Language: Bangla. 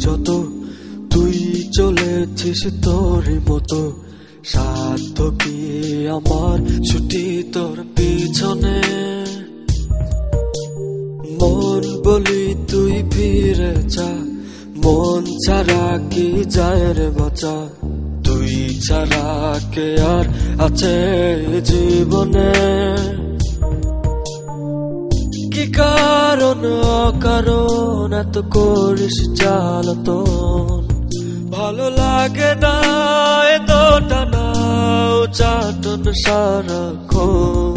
যত তুই চলেছিস তোর মতো, সাধ্য কি আমার ছুটি তোর পিছনে। মন বলি তুই ফিরে যা, মন ছাড়া কি যায় রে বাঁচা, তুই ছাড়া কে আর আছে জীবনে। কি কারণ অকারণ এত করিস জ্বালাতন, ভালো লাগে না এত টানা চাটন সারাক্ষণ।